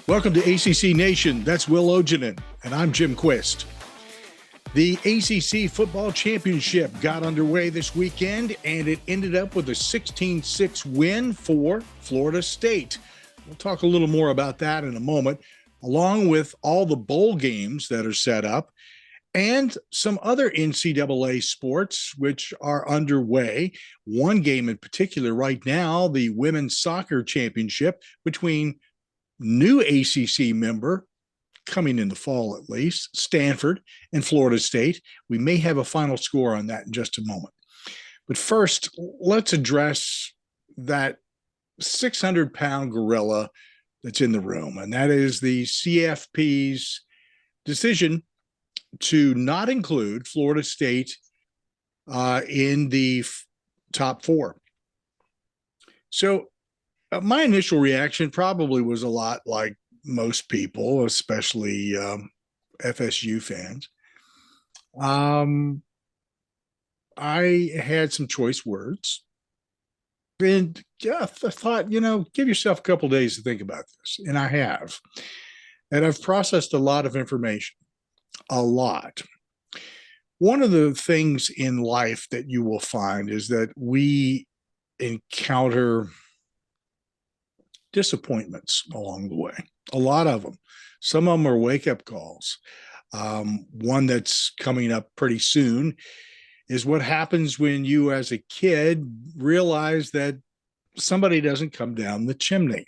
Welcome to ACC Nation. That's Will Oginen, and I'm Jim Quist. The ACC Football Championship got underway this weekend, and it ended up with a 16-6 win for Florida State. We'll talk a little more about that in a moment, along with all the bowl games that are set up and some other NCAA sports which are underway. One game in particular right now, the Women's Soccer Championship between new ACC member, coming in the fall at least, Stanford and Florida State. We may have a final score on that in just a moment. But first, let's address that 600-pound gorilla that's in the room, and that is the CFP's decision to not include Florida State in the top four. So my initial reaction probably was a lot like most people, especially FSU fans. I had some choice words. And I thought, give yourself a couple days to think about this. And I have. And I've processed a lot of information. A lot. One of the things in life that you will find is that we encounter disappointments along the way. A lot of them. Some of them are wake-up calls. One that's coming up pretty soon is what happens when you as a kid realize that somebody doesn't come down the chimney.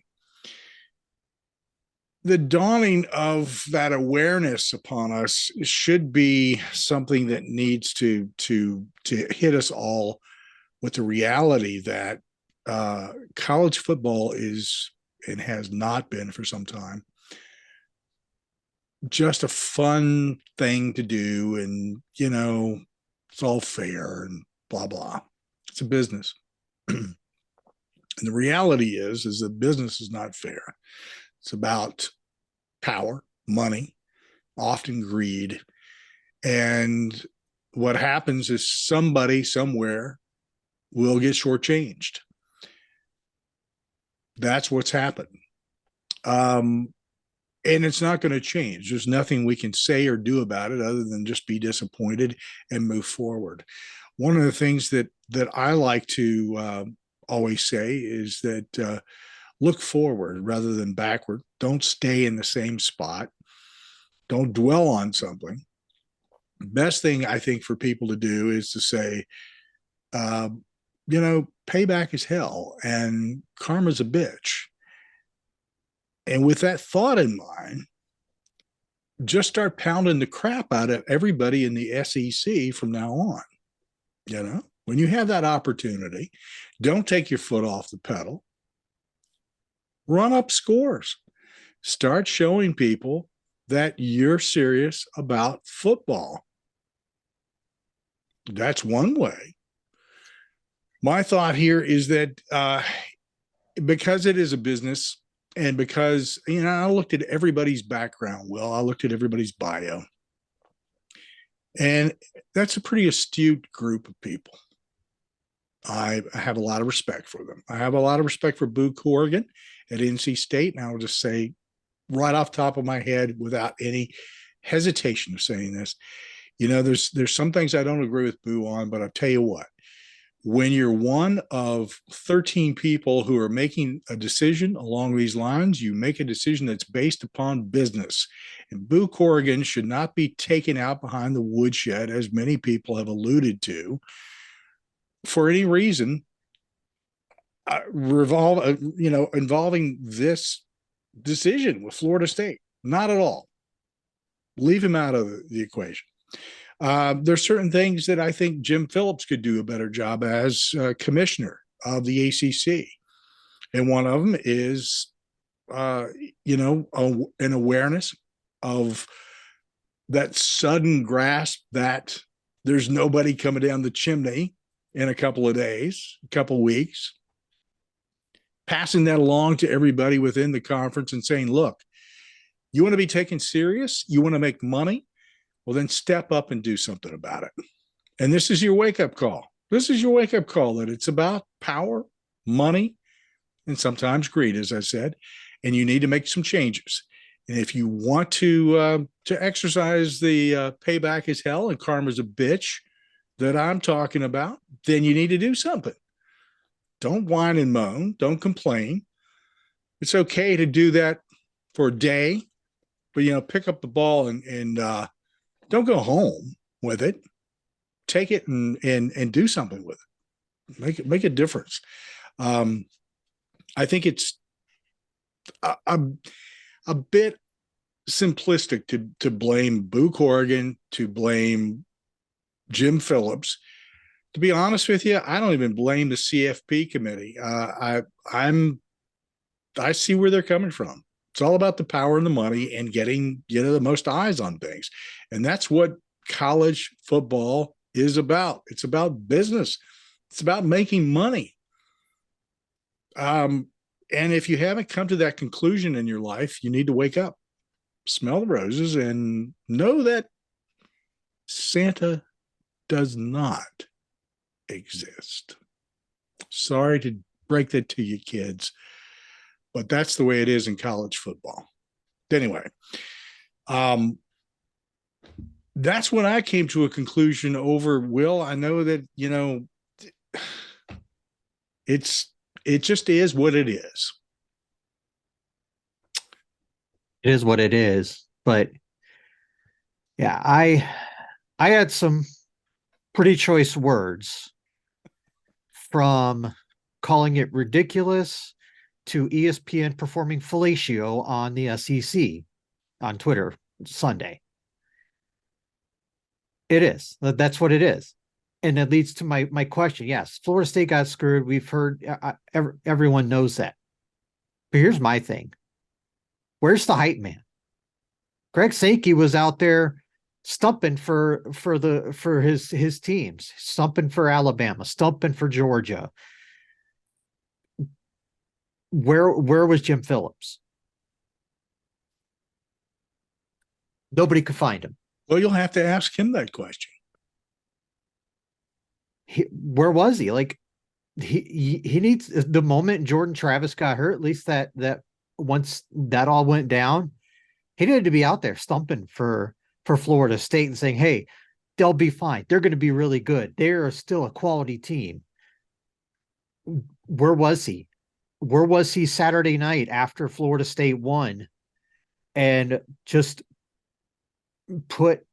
The dawning of that awareness upon us should be something that needs to hit us all with the reality that college football is, and has not been for some time, just a fun thing to do. And, it's all fair and blah, blah. It's a business. And the reality is that business is not fair. It's about power, money, often greed. And what happens is somebody somewhere will get shortchanged. That's what's happened. And it's not going to change. There's nothing we can say or do about it other than just be disappointed and move forward. One of the things that I like to always say is that look forward rather than backward. Don't stay in the same spot. Don't dwell on something. The best thing I think for people to do is to say, payback is hell and karma's a bitch. And with that thought in mind, just start pounding the crap out of everybody in the SEC from now on. When you have that opportunity, don't take your foot off the pedal. Run up scores. Start showing people that you're serious about football. That's one way. My thought here is that because it is a business, and because, I looked at everybody's background, Will, I looked at everybody's bio, and that's a pretty astute group of people. I have a lot of respect for them. I have a lot of respect for Boo Corrigan at NC State, and I'll just say right off the top of my head, without any hesitation of saying this, there's some things I don't agree with Boo on, but I'll tell you what, when you're one of 13 people who are making a decision along these lines, you make a decision that's based upon business. And Boo Corrigan should not be taken out behind the woodshed, as many people have alluded to, for any reason involving this decision with Florida State. Not at all. Leave him out of the equation. There's certain things that I think Jim Phillips could do a better job as commissioner of the ACC. And one of them is, an awareness of that sudden grasp that there's nobody coming down the chimney in a couple of days, a couple of weeks, passing that along to everybody within the conference and saying, look, you want to be taken serious? You want to make money? Well, then step up and do something about it. And this is your wake-up call. This is your wake-up call that it's about power, money, and sometimes greed, as I said, and you need to make some changes. And if you want to exercise the payback is hell and karma's a bitch that I'm talking about, then you need to do something. Don't whine and moan. Don't complain. It's okay to do that for a day, but pick up the ball and don't go home with it. Take it and do something with it. Make a difference. I think it's a bit simplistic to blame Boo Corrigan, to blame Jim Phillips. To be honest with you, I don't even blame the CFP committee. I see where they're coming from. It's all about the power and the money and getting the most eyes on things, and that's what college football is about. It's about business. It's about making money. And if you haven't come to that conclusion in your life, you need to wake up, smell the roses, and know that Santa does not exist. Sorry to break that to you, kids, but that's the way it is in college football. Anyway, that's when I came to a conclusion over Will. I know that, it just is what it is. It is what it is. But yeah, I had some pretty choice words, from calling it ridiculous to ESPN performing fellatio on the SEC on Twitter Sunday. It is. That's what it is. And it leads to my question. Yes, Florida State got screwed. We've heard, everyone knows that. But here's my thing. Where's the hype man? Greg Sankey was out there stumping for his teams, stumping for Alabama, stumping for Georgia. Where was Jim Phillips? Nobody could find him. Well, you'll have to ask him that question. Where was he? Like, he needs, the moment Jordan Travis got hurt, at least that once that all went down, he needed to be out there stumping for Florida State and saying, hey, they'll be fine. They're going to be really good. They're still a quality team. Where was he? Where was he Saturday night after Florida State won and just put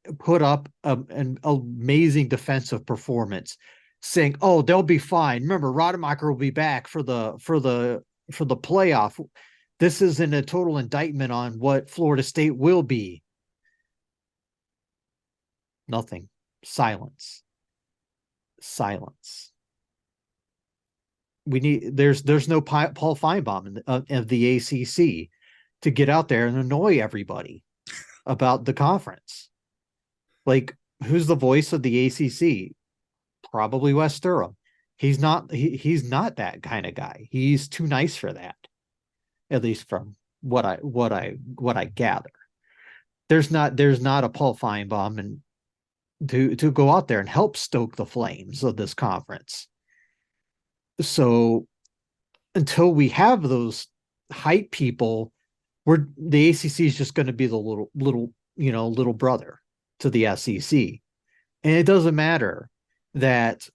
up an amazing defensive performance, saying, oh, they'll be fine. Remember, Rodemacher will be back for the playoff. This isn't a total indictment on what Florida State will be. Nothing. Silence. We need, there's no Paul Feinbaum of the ACC to get out there and annoy everybody about the conference. Like, who's the voice of the ACC? Probably Wes Durham. He's not that kind of guy. He's too nice for that. At least from what I gather. There's not a Paul Feinbaum and to go out there and help stoke the flames of this conference. So until we have those hype people, the ACC is just going to be the little brother to the SEC. And it doesn't matter that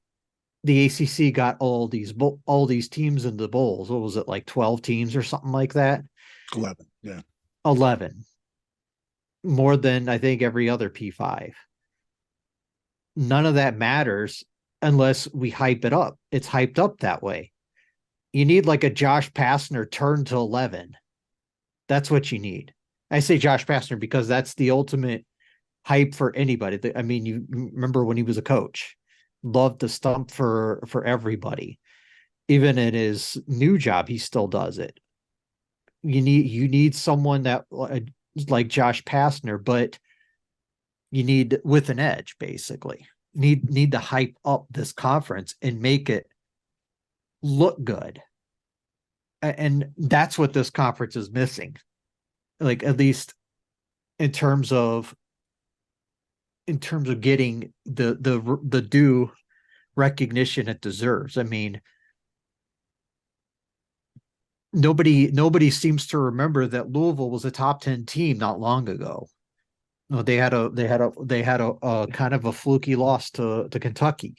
the ACC got all these teams in the bowls. What was it, like 12 teams or something like that? 11, yeah. 11. More than, I think, every other P5. None of that matters unless we hype it up. It's hyped up that way. You need like a Josh Pastner turn to 11. That's what you need. I say Josh Pastner because that's the ultimate hype for anybody. I mean, you remember when he was a coach, loved to stump for everybody. Even in his new job, he still does it. You need someone that like Josh Pastner, but you need with an edge, basically. Need to hype up this conference and make it look good. And that's what this conference is missing. Like, at least in terms of getting the due recognition it deserves. I mean, nobody seems to remember that Louisville was a top 10 team not long ago. No, they had a kind of a fluky loss to Kentucky,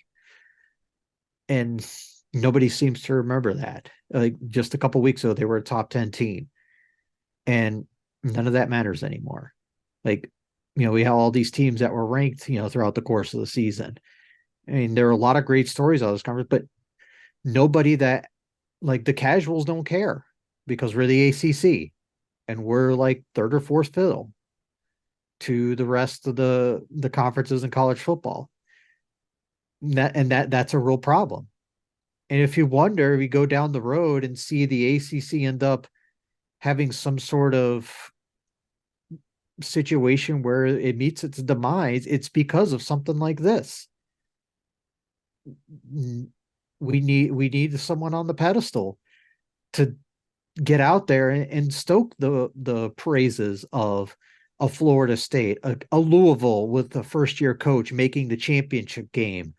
and nobody seems to remember that. Like just a couple weeks ago, they were a top 10 team, and none of that matters anymore. Like, we have all these teams that were ranked, throughout the course of the season. I mean, there are a lot of great stories out of this conference, but nobody that, like, the casuals don't care because we're the ACC and we're like third or fourth fiddle to the rest of the conferences in college football. That's a real problem. And if you wonder, we go down the road and see the ACC end up having some sort of situation where it meets its demise, it's because of something like this. We need someone on the pedestal to get out there and stoke the praises of a Florida State, a Louisville with the first year coach making the championship game,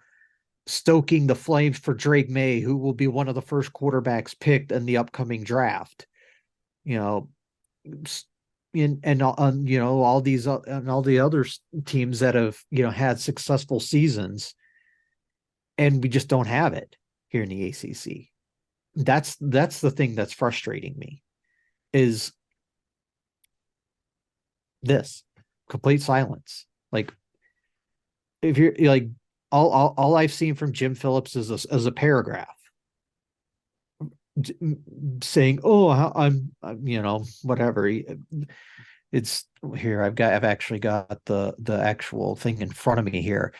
stoking the flames for Drake May, who will be one of the first quarterbacks picked in the upcoming draft. You know, and all these and all the other teams that have had successful seasons, and we just don't have it here in the ACC. That's the thing that's frustrating me, is this complete silence. Like, if you're like, all I've seen from Jim Phillips is a paragraph saying, "Oh, I'm whatever." It's here. I've actually got the actual thing in front of me here.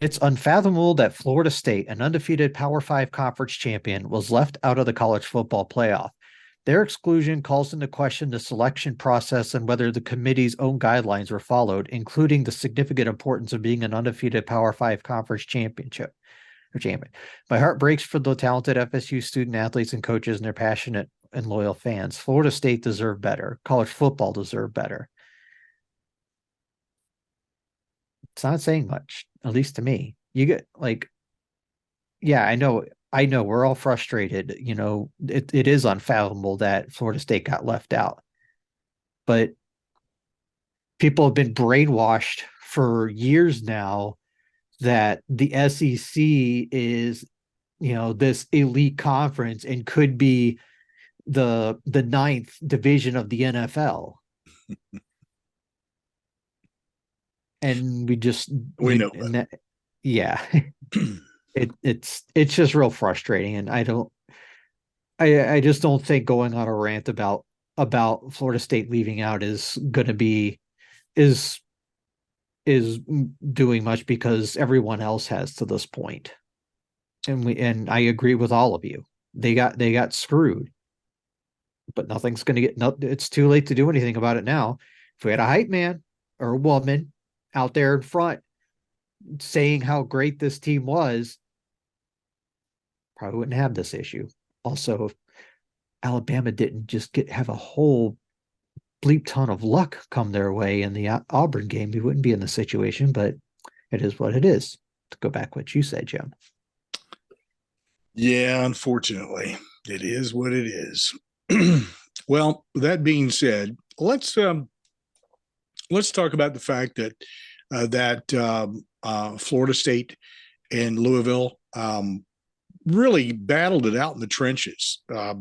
It's unfathomable that Florida State, an undefeated Power Five conference champion, was left out of the college football playoff. Their exclusion calls into question the selection process and whether the committee's own guidelines were followed, including the significant importance of being an undefeated Power Five conference champion. My heart breaks for the talented FSU student athletes and coaches and their passionate and loyal fans. Florida State deserved better. College football deserved better. It's not saying much, at least to me. You get yeah, I know we're all frustrated. It is unfathomable that Florida State got left out, but people have been brainwashed for years now that the SEC is, this elite conference and could be the ninth division of the NFL. And we know that. Yeah. It's just real frustrating. And I just don't think going on a rant about Florida State leaving out is doing much, because everyone else has to this point. And I agree with all of you. They got screwed, but nothing's going to get, no, it's too late to do anything about it now. If we had a hype man or a woman out there in front saying how great this team was, probably wouldn't have this issue. Also, if Alabama didn't just have a whole bleep ton of luck come their way in the Auburn game, we wouldn't be in the situation, but it is what it is. To go back what you said, Jim. Yeah, unfortunately, it is what it is. Well, that being said, let's talk about the fact that Florida State and Louisville really battled it out in the trenches. A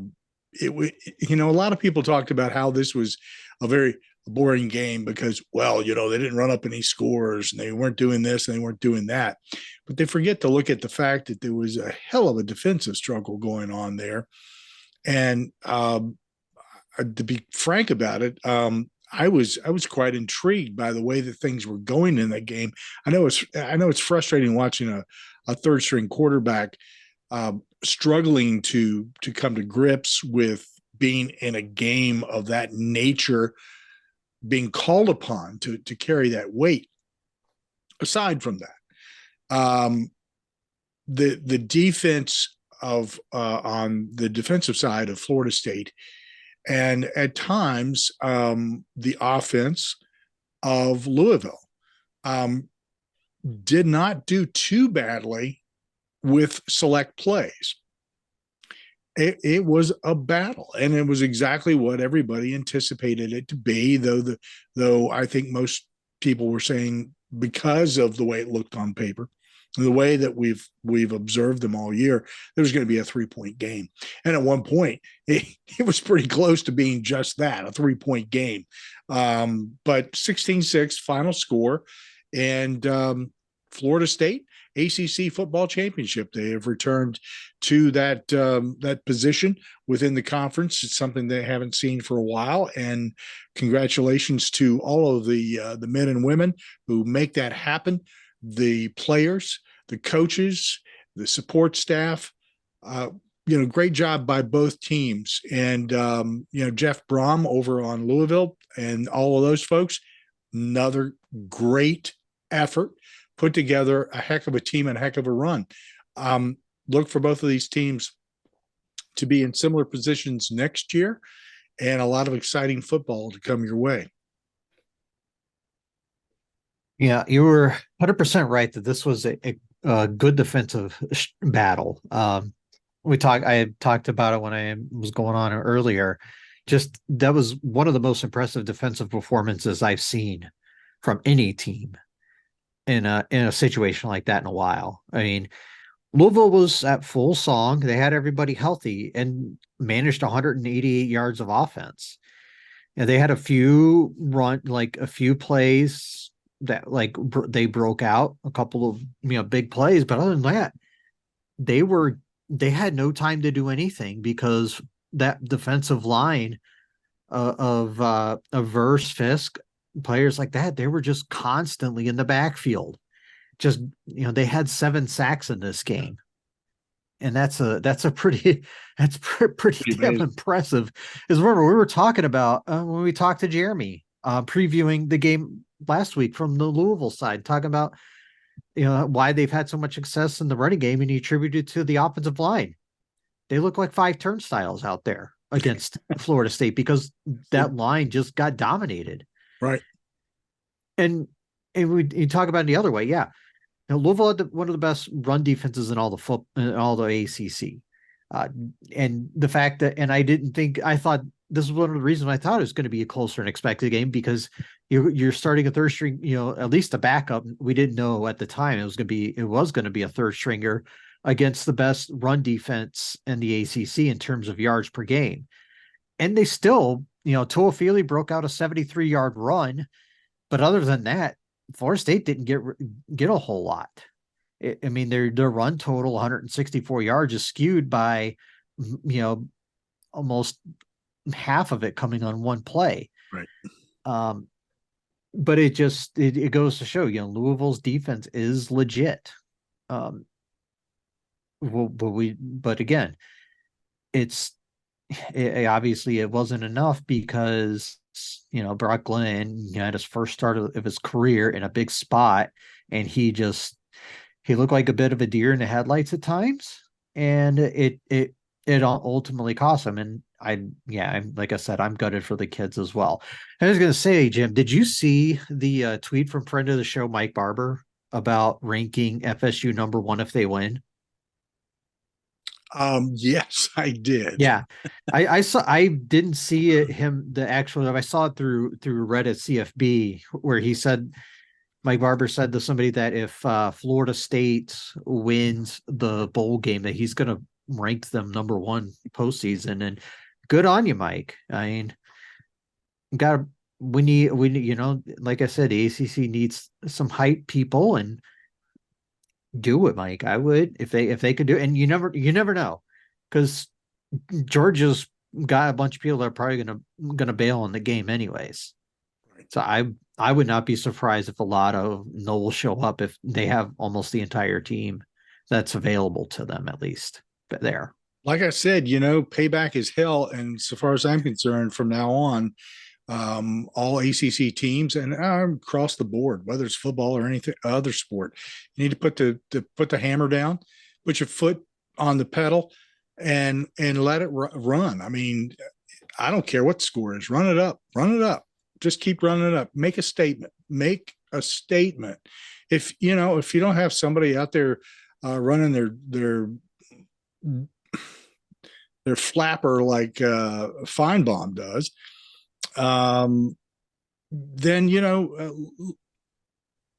lot of people talked about how this was a very boring game because, they didn't run up any scores and they weren't doing this and they weren't doing that. But they forget to look at the fact that there was a hell of a defensive struggle going on there. And to be frank about it, I was quite intrigued by the way that things were going in that game. I know it's frustrating watching a third string quarterback struggling to come to grips with being in a game of that nature, being called upon to carry that weight. Aside from that, the defense on the defensive side of Florida State, and at times the offense of Louisville did not do too badly with select plays. it was a battle, and it was exactly what everybody anticipated it to be. Though I think most people were saying, because of the way it looked on paper, the way that we've observed them all year, there was going to be a 3-point game. And at one point, it was pretty close to being just that, a 3-point game. But 16-6 final score, and Florida State, ACC Football Championship. They have returned to that position within the conference. It's something they haven't seen for a while, and congratulations to all of the men and women who make that happen. The players, the coaches, the support staff. Great job by both teams. And Jeff Brom over on Louisville and all of those folks. Another great effort. Put together a heck of a team and a heck of a run. Look for both of these teams to be in similar positions next year, and a lot of exciting football to come your way. Yeah, you were 100% right that this was a good defensive battle. I had talked about it when I was going on earlier. Just that was one of the most impressive defensive performances I've seen from any team in a situation like that in a while. I mean, Louisville was at full song. They had everybody healthy and managed 188 yards of offense. And they had a few plays that they broke out, a couple of big plays, but other than that, they had no time to do anything because that defensive line of Verse, Fisk, players like that, they were just constantly in the backfield. Just they had 7 sacks in this game, and that's pretty damn impressive. Because remember, we were talking about when we talked to Jeremy previewing the game last week from the Louisville side, talking about why they've had so much success in the running game, and he attributed to the offensive line. They look like 5 turnstiles out there against Florida State because that line just got dominated. Right. And you talk about it the other way, yeah. Now, Louisville had one of the best run defenses in all the ACC, and the fact that, and I thought this was one of the reasons I thought it was going to be a closer than expected game, because you're starting a third string, at least a backup. We didn't know at the time it was going to be a third stringer against the best run defense in the ACC in terms of yards per game, and they still, Toafili broke out a 73-yard run, but other than that, Florida State didn't get a whole lot. I mean, their run total, 164 yards, is skewed by, almost half of it coming on one play. Right. But it goes to show, Louisville's defense is legit. But again, obviously it wasn't enough because Brock Glenn had his first start of his career in a big spot, and he looked like a bit of a deer in the headlights at times, and it ultimately cost him. And like I said, I'm gutted for the kids as well. I was going to say, Jim, did you see the tweet from friend of the show Mike Barber about ranking FSU number 1 if they win? Yes, I did. Yeah, I saw. I didn't see it. I saw it through Reddit CFB, where he said, Mike Barber said to somebody that if Florida State wins the bowl game, that he's going to rank them number 1 postseason. And good on you, Mike. I mean, we need, like I said, the ACC needs some hype people, and do it, Mike. I would if they could do it. And you never know, because Georgia's got a bunch of people that are probably gonna bail on the game anyways. Right. So I would not be surprised if a lot of them will show up if they have almost the entire team that's available to them, at least there. Like I said, payback is hell, and so far as I'm concerned, from now on, all ACC teams and across the board, whether it's football or anything other sport, you need to put the hammer down, put your foot on the pedal, and let it run. I mean, I don't care what the score is. Run it up. Just keep running it up. Make a statement. If you don't have somebody out there running their their flapper like Feinbaum does, then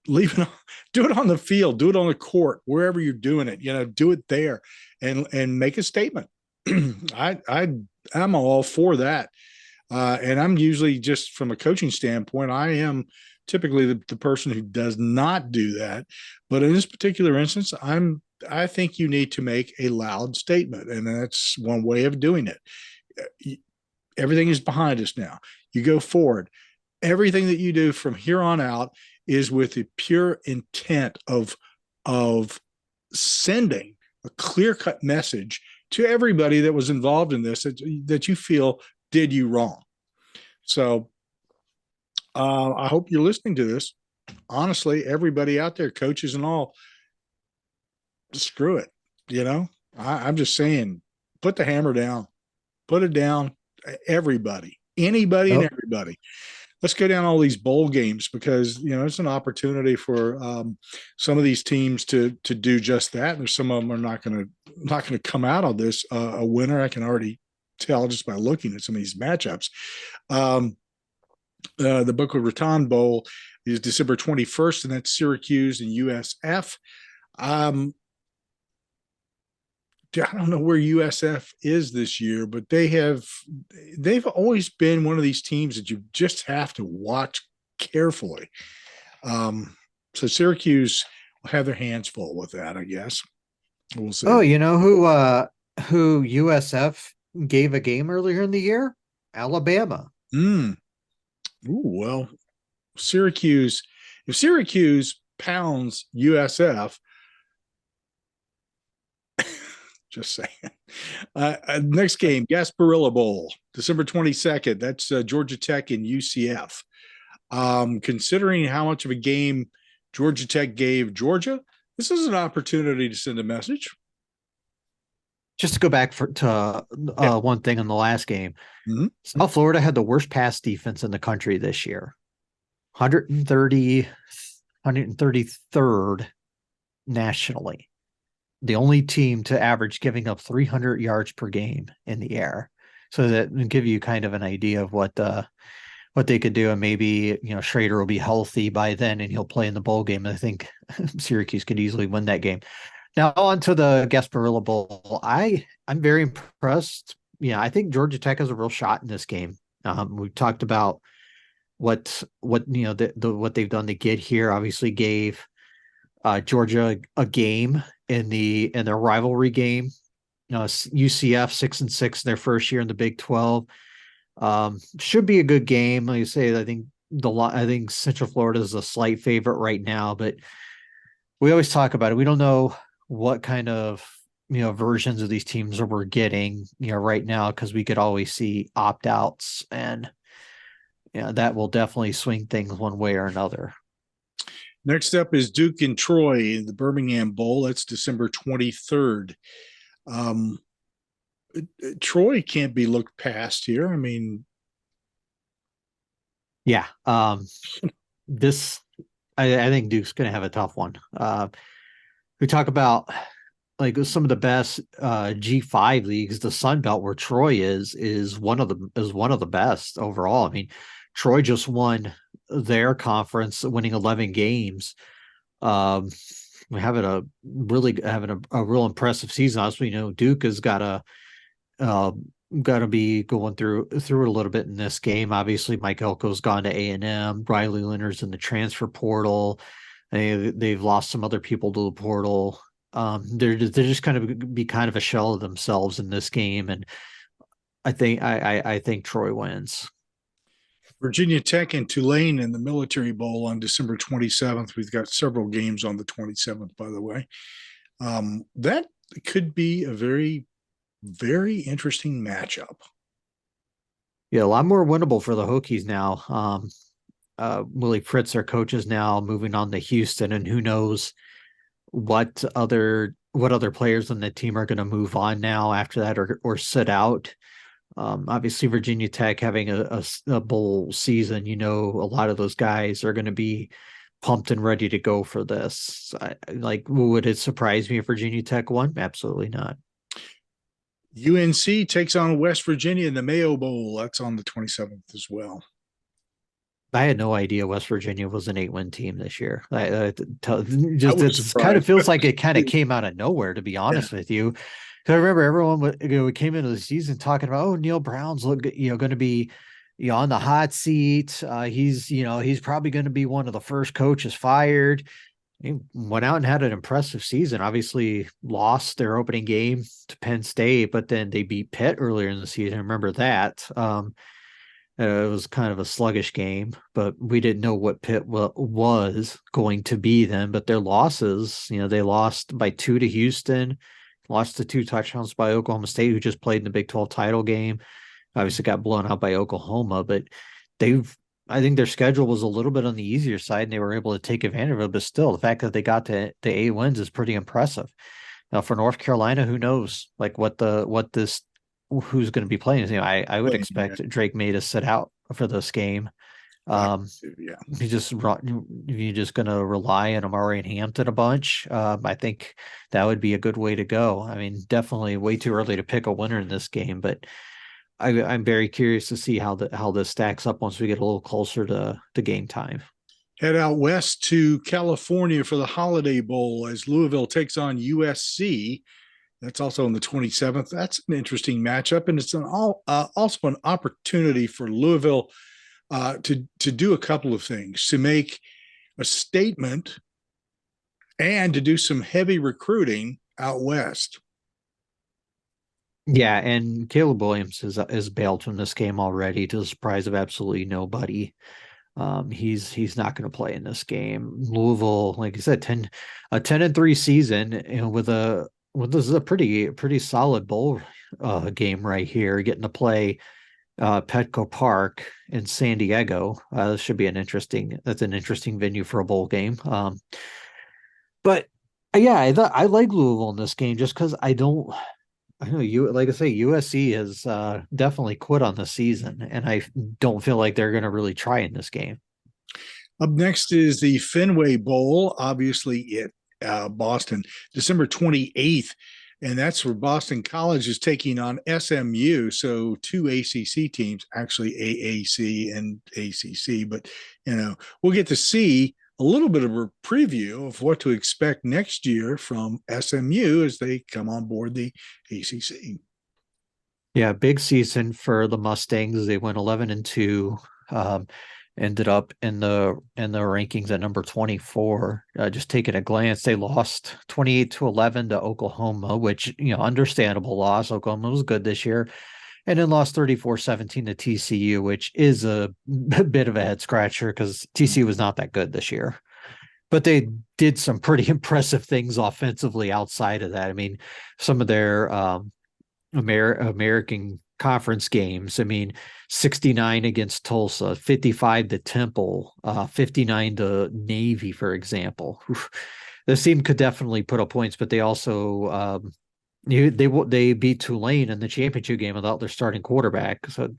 leave it, do it on the field, do it on the court, wherever you're doing it. Do it there, and make a statement. I'm all for that, and I'm usually, just from a coaching standpoint, I am typically the person who does not do that. But in this particular instance, I think you need to make a loud statement, and that's one way of doing it. Everything is behind us now. You go forward. Everything that you do from here on out is with the pure intent of sending a clear-cut message to everybody that was involved in this, that you feel did you wrong. So I hope you're listening to this. Honestly, everybody out there, coaches and all, screw it. I'm just saying, put the hammer down, put it down. Everybody, anybody, and everybody. Let's go down all these bowl games, because it's an opportunity for some of these teams to do just that. And some of them are not going to come out of this a winner. I can already tell just by looking at some of these matchups. The Boca Raton Bowl is December 21st, and that's Syracuse and USF. I don't know where USF is this year, but they've always been one of these teams that you just have to watch carefully. So Syracuse will have their hands full with that, I guess. We'll see. Oh, you know who USF gave a game earlier in the year? Alabama. Ooh, well, Syracuse. If Syracuse pounds USF, just saying. Next game, Gasparilla Bowl, December 22nd. That's Georgia Tech and UCF. Considering how much of a game Georgia Tech gave Georgia, this is an opportunity to send a message. Just to go back to one thing on the last game, South Florida had the worst pass defense in the country this year. 133rd nationally. The only team to average giving up 300 yards per game in the air. So that will give you kind of an idea of what they could do. And maybe, Schrader will be healthy by then and he'll play in the bowl game. And I think Syracuse could easily win that game. Now on to the Gasparilla Bowl. I'm very impressed. I think Georgia Tech has a real shot in this game. We talked about what they've done to get here. Obviously gave Georgia a game in their rivalry game. UCF 6-6 in their first year in the Big 12. Should be a good game. Like I say, I think Central Florida is a slight favorite right now, but we always talk about it. We don't know what kind of versions of these teams we're getting right now, because we could always see opt-outs, and that will definitely swing things one way or another. Next up is Duke and Troy in the Birmingham Bowl. That's December 23rd. Troy can't be looked past here. I mean, yeah. I think Duke's going to have a tough one. We talk about like some of the best G5 leagues. The Sun Belt, where Troy is one of the best overall. I mean, Troy just won their conference, winning 11 games. We're having a real impressive season. Obviously, Duke has got to be going through it a little bit in this game. Obviously, Mike Elko's gone to A&M. Riley Leonard's in the transfer portal. They've lost some other people to the portal. They're just kind of a shell of themselves in this game, and I think Troy wins. Virginia Tech and Tulane in the Military Bowl on December 27th. We've got several games on the 27th, by the way. That could be a very, very interesting matchup. Yeah, a lot more winnable for the Hokies now. Willie Fritz, their coach, is now moving on to Houston, and who knows what other players on the team are going to move on now after that or sit out. Obviously, Virginia Tech having a bowl season, a lot of those guys are going to be pumped and ready to go for this. Would it surprise me if Virginia Tech won? Absolutely not. UNC takes on West Virginia in the Mayo Bowl. That's on the 27th as well. I had no idea West Virginia was an 8-win team this year. I Just was it's kind of surprised. feels like it kind of came out of nowhere, to be Yeah. honest with you. Because I remember everyone we came into the season talking about, oh, Neil Brown's going to be on the hot seat. He's probably going to be one of the first coaches fired. He went out and had an impressive season. Obviously, lost their opening game to Penn State, but then they beat Pitt earlier in the season. I remember that. It was kind of a sluggish game, but we didn't know what Pitt was going to be then. But their losses, they lost by 2 to Houston, lost to 2 touchdowns by Oklahoma State, who just played in the Big 12 title game. Obviously got blown out by Oklahoma, but I think their schedule was a little bit on the easier side and they were able to take advantage of it. But still, the fact that they got to 8 wins is pretty impressive. Now for North Carolina, who knows like who's going to be playing? I would expect Drake May to sit out for this game. Yeah. You're just going to rely on Amari and Hampton a bunch. I think that would be a good way to go. I mean, definitely way too early to pick a winner in this game, but I'm very curious to see how this stacks up once we get a little closer to game time. Head out west to California for the Holiday Bowl as Louisville takes on USC. That's also on the 27th. That's an interesting matchup, and it's also an opportunity for Louisville to do a couple of things, to make a statement and to do some heavy recruiting out west. Yeah, and Caleb Williams is bailed from this game already to the surprise of absolutely nobody. He's not going to play in this game. Louisville, like I said, 10-3 season, this is a pretty solid bowl game right here, getting to play Petco Park in San Diego. This should be an interesting venue for a bowl game. But yeah, I like Louisville in this game just because I know like I say, USC has definitely quit on the season, and I don't feel like they're going to really try in this game. Up next is the Fenway Bowl, obviously at Boston, December 28th. And that's where Boston College is taking on SMU. So 2 ACC teams, actually AAC and ACC. But, we'll get to see a little bit of a preview of what to expect next year from SMU as they come on board the ACC. Yeah, big season for the Mustangs. They went 11-2. Ended up in the rankings at number 24. Just taking a glance, they lost 28-11 to Oklahoma, which understandable loss. Oklahoma was good this year, and then lost 34-17 to TCU, which is a bit of a head scratcher because TCU was not that good this year. But they did some pretty impressive things offensively outside of that. I mean, some of their American Conference games. I mean, 69 against Tulsa, 55 to Temple, 59 to Navy, for example. This team could definitely put up points, but they also they beat Tulane in the championship game without their starting quarterback. So,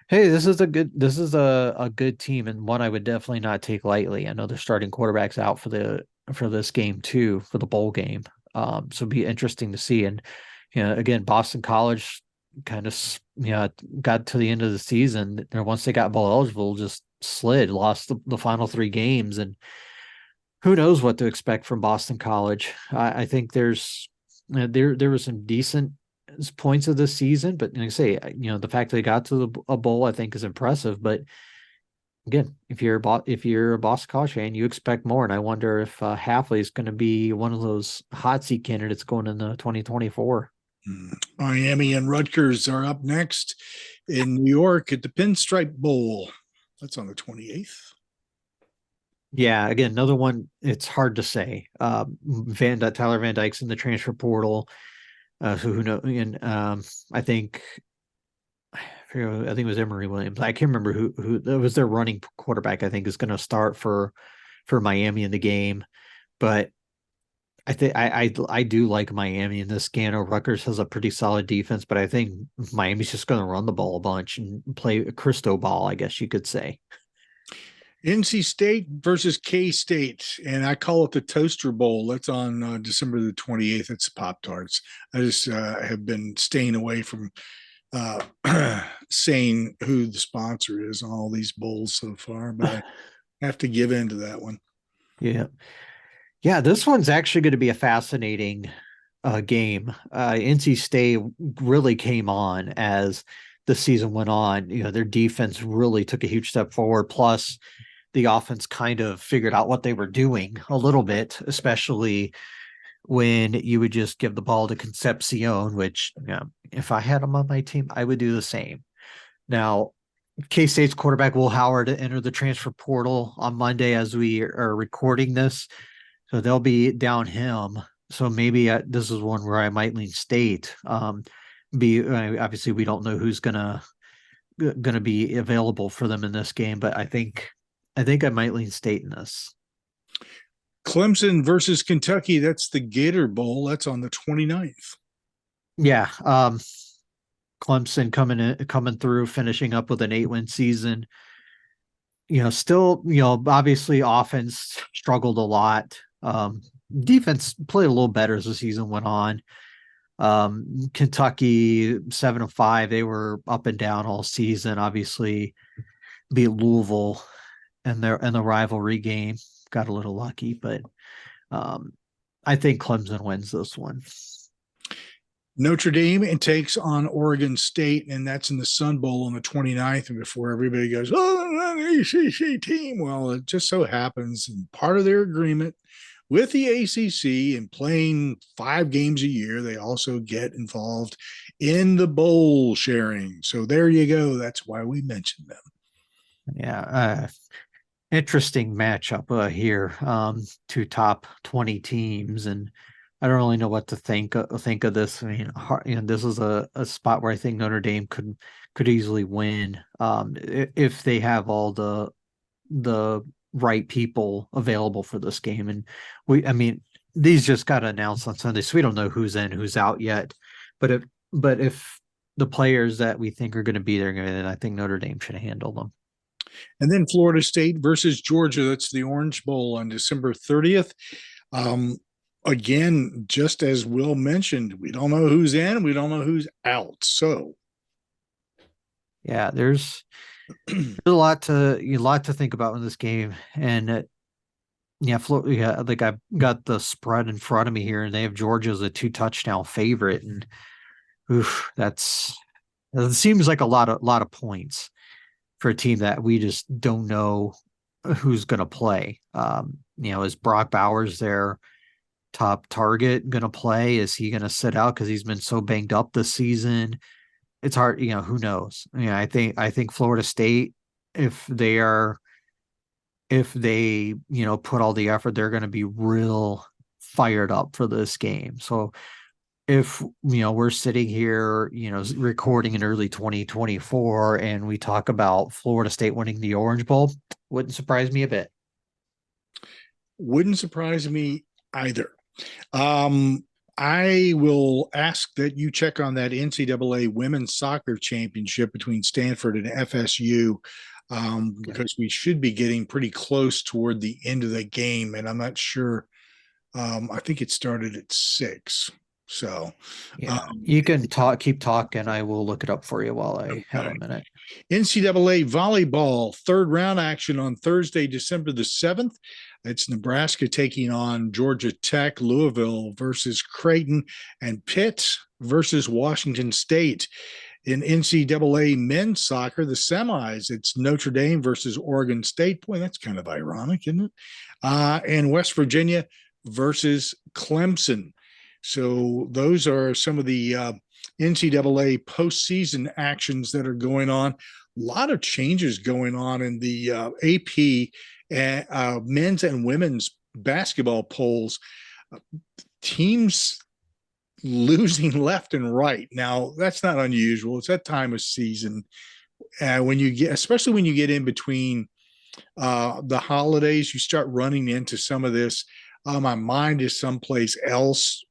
hey, this is a good team and one I would definitely not take lightly. I know their starting quarterback's out for this game too, for the bowl game. So it'd be interesting to see. And again, Boston College kind of got to the end of the season, and once they got bowl eligible, just lost the final 3 games, and who knows what to expect from Boston College. I think there were some decent points of this season, but like I say, the fact that they got to a bowl, I think, is impressive. But again, if you're a Boston College fan, you expect more, and I wonder if Hafley is going to be one of those hot seat candidates going into 2024. Miami and Rutgers are up next in New York at the Pinstripe Bowl. That's on the 28th. Yeah, again, another one. It's hard to say. Tyler Van Dyke's in the transfer portal. Who knows? And I think it was Emory Williams. I can't remember who that was their running quarterback. I think is going to start for Miami in the game, but I think I do like Miami in this game. Rutgers has a pretty solid defense, but I think Miami's just going to run the ball a bunch and play Cristo ball, I guess you could say. NC State versus K-State, and I call it the Toaster Bowl. That's on December the 28th. It's Pop-Tarts. I just have been staying away from uh, saying who the sponsor is on all these bowls so far, but I have to give in to that one. Yeah. Yeah, this one's actually going to be a fascinating game. NC State really came on as the season went on. You know, their defense really took a huge step forward. Plus, the offense kind of figured out what they were doing a little bit, especially when you would just give the ball to Concepcion, which, you know, if I had him on my team, I would do the same. Now, K-State's quarterback Will Howard entered the transfer portal on Monday as we are recording this. So they'll be down him. So maybe this is one where I might lean State. Obviously we don't know who's gonna be available for them in this game, but I think I might lean State in this. Clemson versus Kentucky. That's the Gator Bowl. That's on the 29th. Yeah. Clemson coming through, finishing up with an 8-win season. You know, still, you know, obviously offense struggled a lot. Defense played a little better as the season went on. Kentucky 7-5, they were up and down all season. Obviously, beat Louisville in the rivalry game. Got a little lucky, but I think Clemson wins this one. Notre Dame takes on Oregon State, and that's in the Sun Bowl on the 29th. And before everybody goes, oh, an ACC team. Well, it just so happens, and part of their agreement with the ACC and playing 5 games a year, they also get involved in the bowl sharing. So there you go. That's why we mentioned them. Yeah. Interesting matchup here. 2 top 20 teams, and I don't really know what to think of this. I mean, this is a spot where I think Notre Dame could easily win if they have all the right people available for this game. And these just got announced on Sunday, so we don't know who's in, who's out yet. But if the players that we think are going to be there, then I think Notre Dame should handle them. And then Florida State versus Georgia. That's the Orange Bowl on December 30th. Again, just as Will mentioned, we don't know who's in, we don't know who's out. So, yeah, there's a lot to think about in this game. And Florida, like I've got the spread in front of me here, and they have Georgia as a 2-touchdown favorite, and that seems like a lot of points for a team that we just don't know who's going to play. Is Brock Bowers their top target going to play? Is he going to sit out because he's been so banged up this season? It's hard, who knows? I think Florida State, if they put all the effort, they're going to be real fired up for this game. So if we're sitting here, recording in early 2024, and we talk about Florida State winning the Orange Bowl, wouldn't surprise me a bit. Wouldn't surprise me either. I will ask that you check on that NCAA Women's Soccer Championship between Stanford and FSU, because we should be getting pretty close toward the end of the game, and I'm not sure. I think it started at 6. So you can keep talking. I will look it up for you while I have a minute. NCAA volleyball 3rd round action on Thursday, December the 7th. It's Nebraska taking on Georgia Tech, Louisville versus Creighton, and Pitt versus Washington State. In NCAA men's soccer, the semis, it's Notre Dame versus Oregon State. Boy, that's kind of ironic, isn't it? And West Virginia versus Clemson. So those are some of the NCAA postseason actions that are going on. A lot of changes going on in the AP men's and women's basketball polls. Teams losing left and right. Now, that's not unusual. It's that time of season especially when you get in between the holidays, you start running into some of this. My mind is someplace else,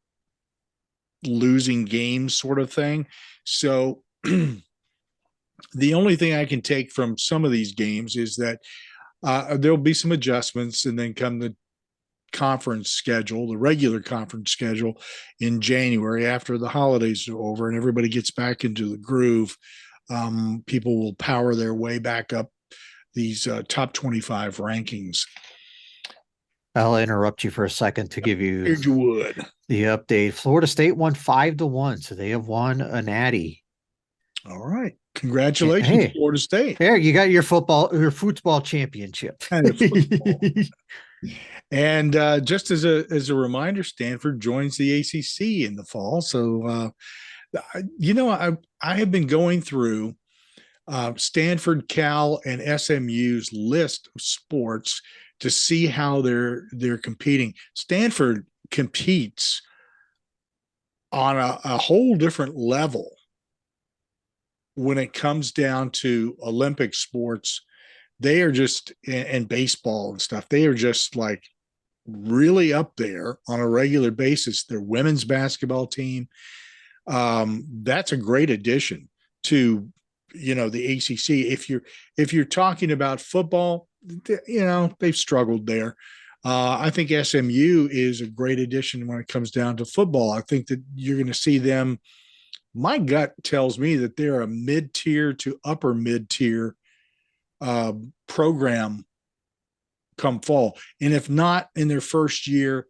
losing games sort of thing. So the only thing I can take from some of these games is that There'll be some adjustments, and then come the conference schedule, the regular conference schedule in January after the holidays are over and everybody gets back into the groove. People will power their way back up these top 25 rankings. I'll interrupt you for a second to give you Here's your wood. the update. Florida State won 5-1, so they have won a natty. All right. Congratulations, Hey, Florida State. there you got your football championship. And just as a reminder, Stanford joins the ACC in the fall. So, I have been going through Stanford, Cal, and SMU's list of sports to see how they're competing. Stanford competes on a whole different level when it comes down to Olympic sports. They are just, and baseball and stuff, they are just like really up there on a regular basis. Their women's basketball team, that's a great addition to the ACC. If you're talking about football, they've struggled there. I think SMU is a great addition when it comes down to football. I think that you're going to see them. My gut tells me that they're a mid-tier to upper mid-tier program come fall. And if not in their first year,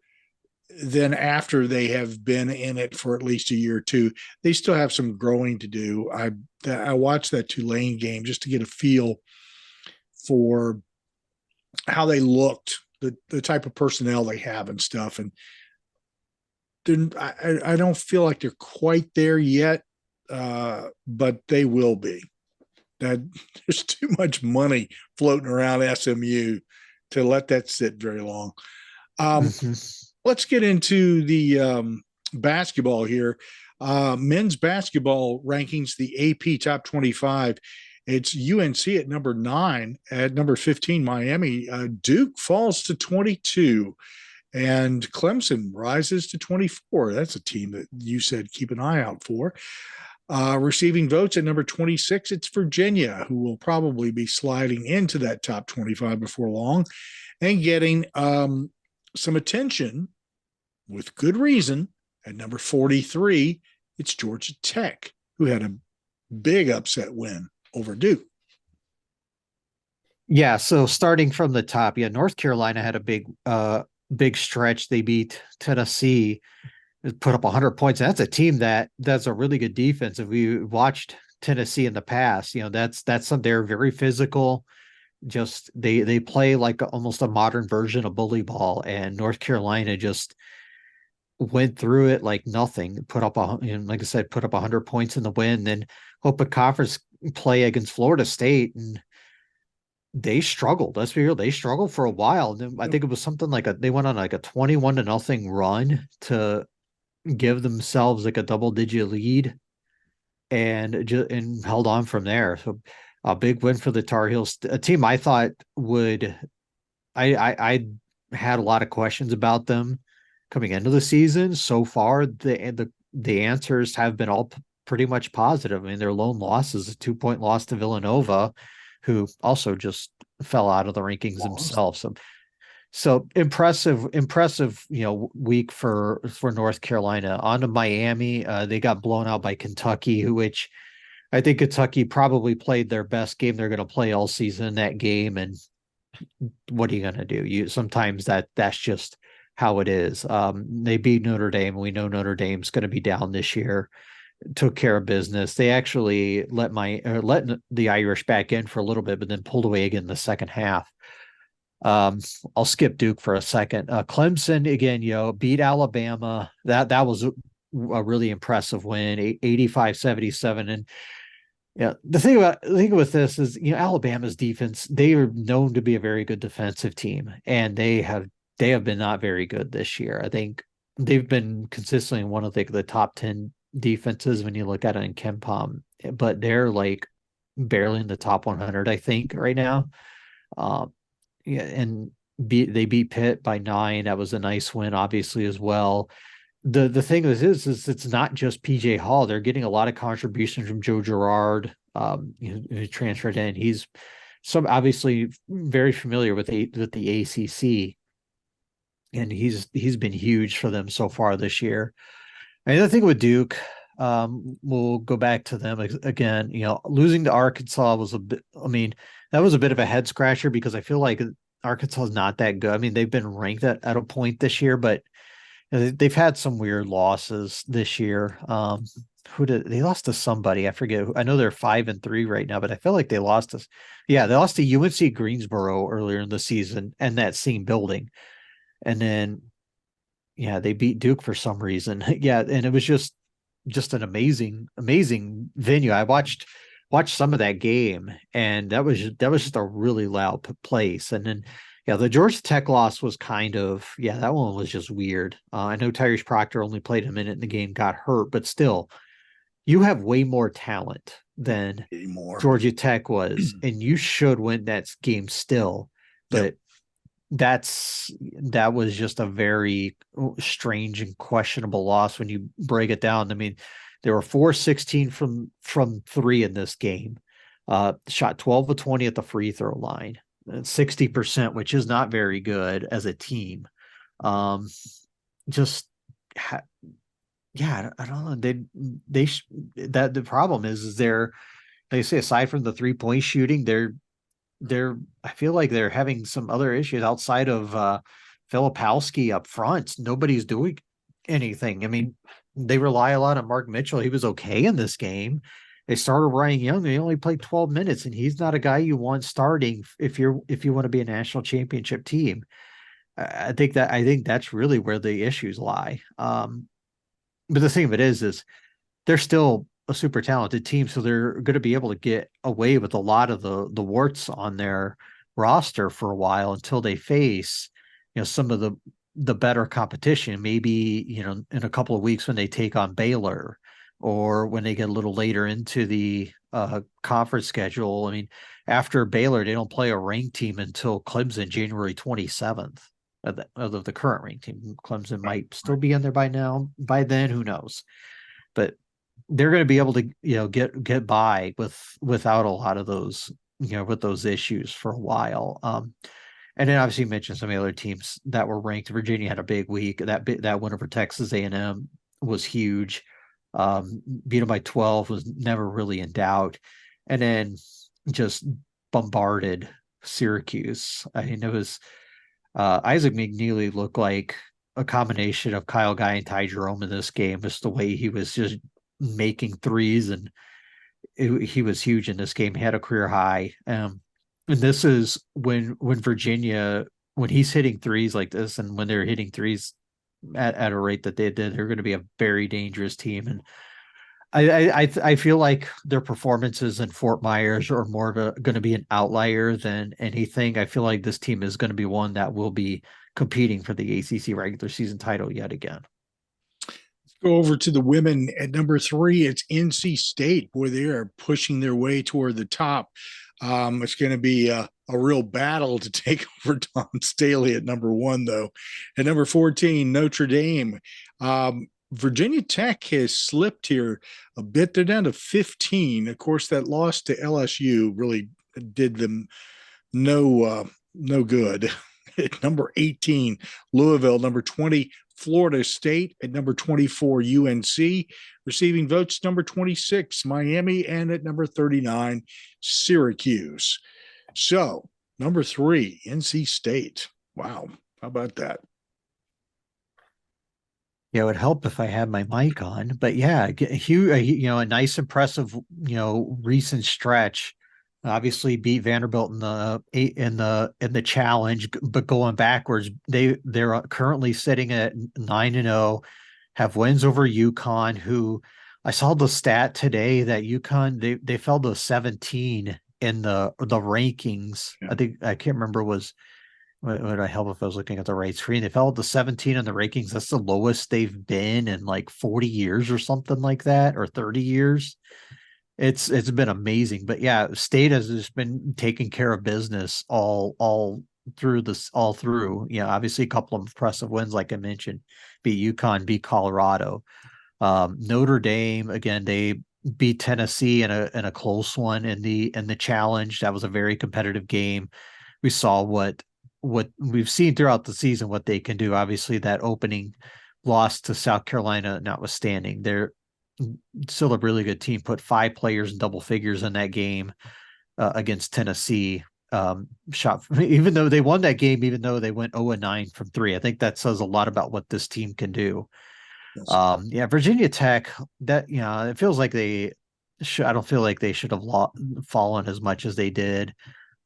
then after they have been in it for at least a year or two, they still have some growing to do. I watched that Tulane game just to get a feel for how they looked, the type of personnel they have and stuff. And I don't feel like they're quite there yet, but they will be. That there's too much money floating around SMU to let that sit very long. Let's get into the basketball here. Men's basketball rankings, the AP Top 25. It's UNC at number 9. At number 15, Miami. Duke falls to 22. And Clemson rises to 24. That's a team that you said keep an eye out for. Receiving votes at number 26, it's Virginia, who will probably be sliding into that top 25 before long and getting some attention with good reason. At number 43, it's Georgia Tech, who had a big upset win over Duke. Yeah, so starting from the top, North Carolina had a big stretch. They beat Tennessee, put up 100 points. That's a team that's a really good defense. If we watched Tennessee in the past, that's something. They're very physical. Just they play like almost a modern version of bully ball, and North Carolina just went through it like nothing. Put up like I said, put up 100 points in the win. Then hope a conference play against Florida State, and they struggled. Let's be real, they struggled for a while. And then I think it was something like they went on like a 21-0 run to give themselves like a double-digit lead, and held on from there. So a big win for the Tar Heels, a team I thought would. I had a lot of questions about them coming into the season. So far, the answers have been all pretty much positive. I mean, their lone loss is a 2-point loss to Villanova, who also just fell out of the rankings themselves. So impressive, week for North Carolina. On to Miami. They got blown out by Kentucky, which I think Kentucky probably played their best game they're going to play all season in that game. And what are you going to do? Sometimes that's just how it is. They beat Notre Dame. We know Notre Dame's going to be down this year. Took care of business. They actually let the Irish back in for a little bit, but then pulled away again in the second half. I'll skip Duke for a second. Clemson again, beat Alabama. That was a really impressive win, 85-77. And the thing with this is, Alabama's defense, they are known to be a very good defensive team, and they have been not very good this year. I think they've been consistently one of the top 10 defenses when you look at it in KenPom, but they're like barely in the top 100, I think, right now. And they beat Pitt by 9. That was a nice win, obviously, as well. The thing is it's not just PJ Hall. They're getting a lot of contributions from Joe Girard, who transferred in. He's some obviously very familiar with the ACC, and he's been huge for them so far this year. And the thing with Duke, we'll go back to them again. Losing to Arkansas was a bit. I mean, that was a bit of a head scratcher because I feel like Arkansas is not that good. I mean, they've been ranked at a point this year, but they've had some weird losses this year. Who did they lost to somebody? I forget. I know they're 5-3 right now, but I feel like they lost to, yeah, they lost to UNC Greensboro earlier in the season and that same building. And then, yeah, they beat Duke for some reason. Yeah. And it was just an amazing venue. I watched some of that game, and that was just a really loud place. And then, yeah, the Georgia Tech loss was kind of, yeah, that one was just weird. I know Tyrese Proctor only played a minute in the game, got hurt, but still, you have way more talent than Georgia Tech was, and you should win that game still. But that was just a very strange and questionable loss when you break it down. I mean, there were 4-16 from three in this game. Shot 12 of 20 at the free throw line, 60%, which is not very good as a team. Yeah, I don't know. That the problem is they're, they say, aside from the 3-point shooting, I feel like they're having some other issues outside of Filipowski up front. Nobody's doing anything. I mean, they rely a lot on Mark Mitchell. He was okay in this game. They started Ryan Young. He only played 12 minutes, and he's not a guy you want starting if you want to be a national championship team. I think that's really where the issues lie. But the thing of it is they're still a super talented team, so they're going to be able to get away with a lot of the warts on their roster for a while until they face, some of the better competition. Maybe, in a couple of weeks when they take on Baylor, or when they get a little later into the conference schedule. I mean, after Baylor, they don't play a ranked team until Clemson, January 27th. Of the current ranked team. Clemson might still be in there by then, who knows? But they're going to be able to, get by without a lot of those, with those issues for a while. And then obviously you mentioned some of the other teams that were ranked. Virginia had a big week. That win over Texas A&M was huge. Beat them by 12 was never really in doubt. And then just bombarded Syracuse. I mean, it was Isaac McNeely looked like a combination of Kyle Guy and Ty Jerome in this game, just the way he was just making threes, and he was huge in this game. He had a career high. And this is when Virginia, when he's hitting threes like this, and when they're hitting threes at a rate that they did, they're going to be a very dangerous team. And I feel like their performances in Fort Myers are more of going to be an outlier than anything. I feel like this team is going to be one that will be competing for the ACC regular season title yet again. Let's go over to the women at number 3. It's NC State. Boy, they are pushing their way toward the top. It's going to be a real battle to take over Tom Staley at number 1, though. At number 14, Notre Dame. Virginia Tech has slipped here a bit. They're down to 15. Of course, that loss to LSU really did them no good. At number 18, Louisville. Number 20, Florida State. At number 24, UNC. Receiving votes, number 26, Miami. And at number 39, Syracuse. So, number 3, NC State. Wow. How about that? Yeah, it would help if I had my mic on, but yeah, a nice, impressive, recent stretch. Obviously, beat Vanderbilt in the challenge, but going backwards, they're currently sitting at 9-0, have wins over UConn. Who I saw the stat today that UConn they fell to 17 in the rankings. Yeah. I can't remember would I help if I was looking at the right screen? They fell to 17 in the rankings. That's the lowest they've been in like 40 years or something like that, or 30 years. It's been amazing. But yeah, State has just been taking care of business all through. Obviously a couple of impressive wins, like I mentioned, beat UConn, beat Colorado. Notre Dame, again, they beat Tennessee in a close one in the challenge. That was a very competitive game. We saw what we've seen throughout the season, what they can do. Obviously, that opening loss to South Carolina notwithstanding, they're still a really good team. Put 5 players in double figures in that game against Tennessee. Shot even though they won that game, even though they went 0-9 from 3. I think that says a lot about what this team can do. Yes. Yeah, Virginia Tech, that, it feels like I don't feel like they should have fallen as much as they did.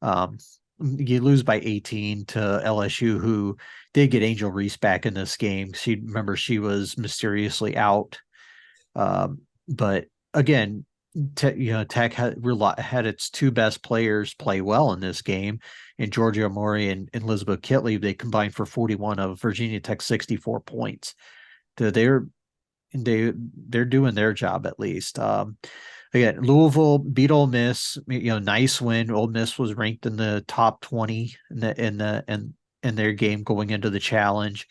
Um, you lose by 18 to LSU, who did get Angel Reese back in this game. She was mysteriously out. But again, Tech had its 2 best players play well in this game, and Georgia Amori and Elizabeth Kitley. They combined for 41 of Virginia Tech's 64 points. They're doing their job at least. Again, Louisville beat Ole Miss. Nice win. Ole Miss was ranked in the top 20 in their game going into the challenge.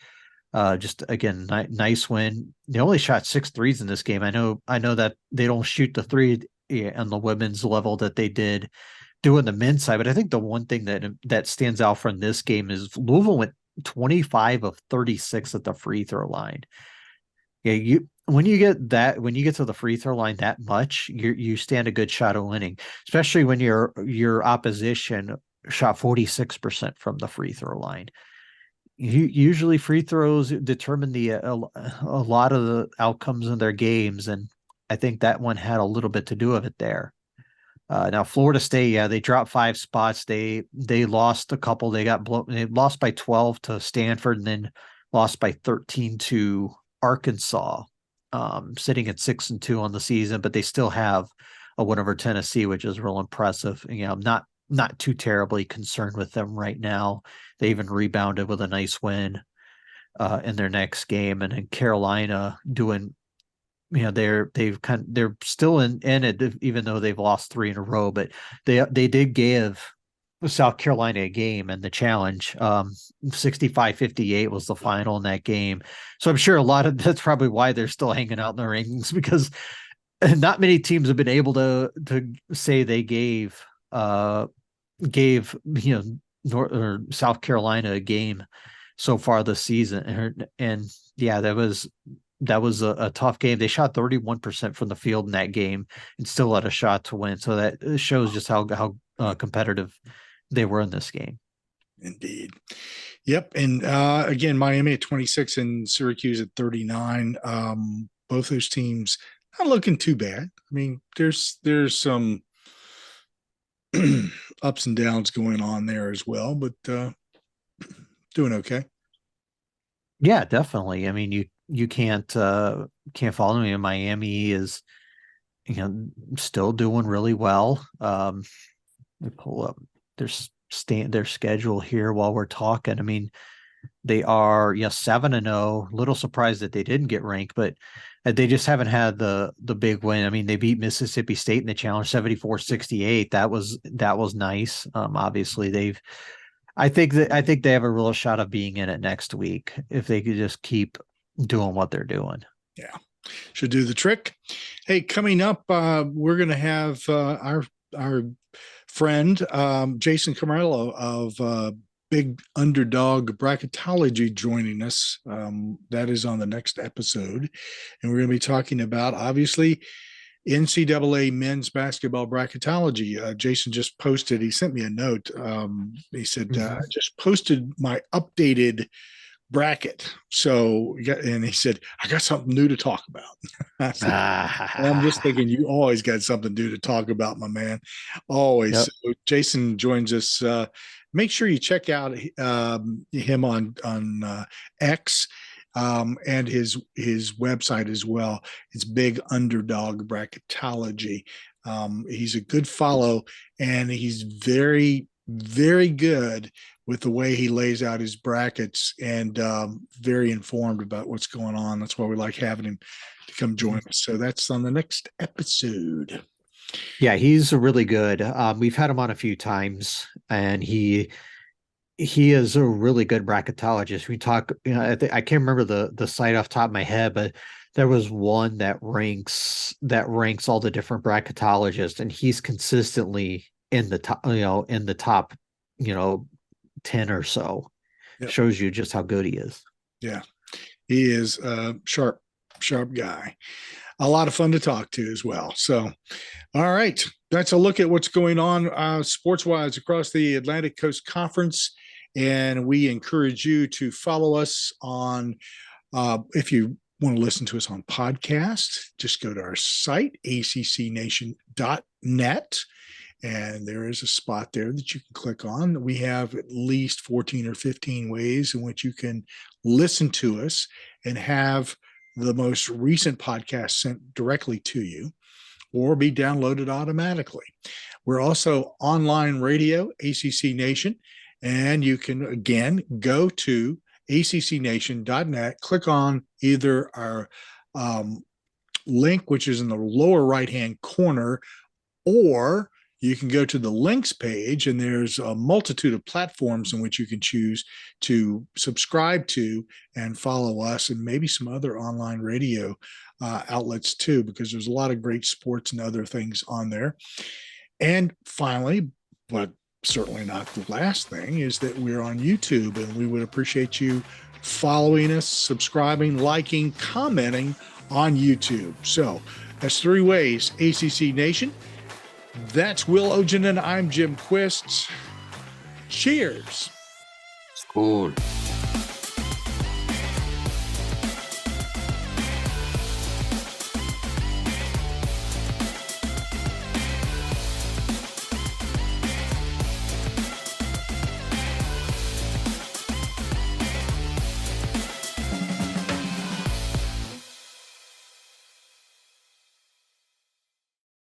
Just again, nice win. They only shot 6 threes in this game. I know that they don't shoot the 3 on the women's level that they did doing the men's side, but I think the one thing that stands out from this game is Louisville went 25 of 36 at the free throw line. Yeah, when you get to the free throw line that much, you stand a good shot of winning, especially when your opposition shot 46% from the free throw line. Usually free throws determine a lot of the outcomes in their games, and I think that one had a little bit to do with it there. Now Florida State, yeah, they dropped 5 spots. They lost a couple. They lost by 12 to Stanford, and then lost by 13 to Arkansas, sitting at 6-2 on the season, but they still have a win over Tennessee, which is real impressive. I'm not too terribly concerned with them right now. They even rebounded with a nice win in their next game, and in Carolina doing, they're still in it, even though they've lost 3 in a row, but they did give South Carolina a game in the challenge. 65-58 was the final in that game. So I'm sure a lot of that's probably why they're still hanging out in the rankings, because not many teams have been able to say they gave South Carolina a game so far this season. And yeah, that was a tough game. They shot 31% from the field in that game and still had a shot to win. So that shows just how competitive they were in this game. Indeed. Yep. And again, Miami at 26 and Syracuse at 39. Both those teams not looking too bad. I mean, there's some ups and downs going on there as well, but doing okay. Yeah, definitely. I mean, you can't follow me. Miami is still doing really well. Let me pull up their schedule here while we're talking. I mean, they are 7-0. Little surprised that they didn't get ranked, but they just haven't had the big win. I mean, they beat Mississippi State in the challenge 74-68. That was nice. Obviously I think they have a real shot of being in it next week if they could just keep doing what they're doing. Yeah, should do the trick. Hey, coming up, we're going to have our friend Jason Camarello of Big Underdog Bracketology joining us. That is on the next episode, and we're going to be talking about, obviously, NCAA men's basketball bracketology. Jason just posted, he sent me a note. He said, I just posted my updated bracket. So, and he said, I got something new to talk about. Said, I'm just thinking, you always got something new to talk about, my man. Always. Yep. So Jason joins us. Make sure you check out him on X. And his website as well. It's Big Underdog Bracketology. He's a good follow, and he's very, very good with the way he lays out his brackets, and very informed about what's going on. That's why we like having him to come join us. So that's on the next episode. Yeah, he's really good. We've had him on a few times, and he he is a really good bracketologist. We talk, I can't remember the site off the top of my head, but there was one that ranks all the different bracketologists, and he's consistently in the top, in the top, 10 or so. Yep. Shows you just how good he is. Yeah, he is a sharp guy. A lot of fun to talk to as well. So, all right, that's a look at what's going on sports-wise across the Atlantic Coast Conference. And we encourage you to follow us on, if you want to listen to us on podcast, just go to our site, accnation.net. And there is a spot there that you can click on. We have at least 14 or 15 ways in which you can listen to us and have the most recent podcast sent directly to you or be downloaded automatically. We're also online radio, ACC Nation, and you can, again, go to accnation.net, click on either our link, which is in the lower right-hand corner, or you can go to the links page, and there's a multitude of platforms in which you can choose to subscribe to and follow us, and maybe some other online radio outlets too, because there's a lot of great sports and other things on there. And finally, but certainly not the last thing, is that we're on YouTube, and we would appreciate you following us, subscribing, liking, commenting on YouTube. So that's 3 ways, ACC Nation. That's Will Ogenin. I'm Jim Quist. Cheers. Score.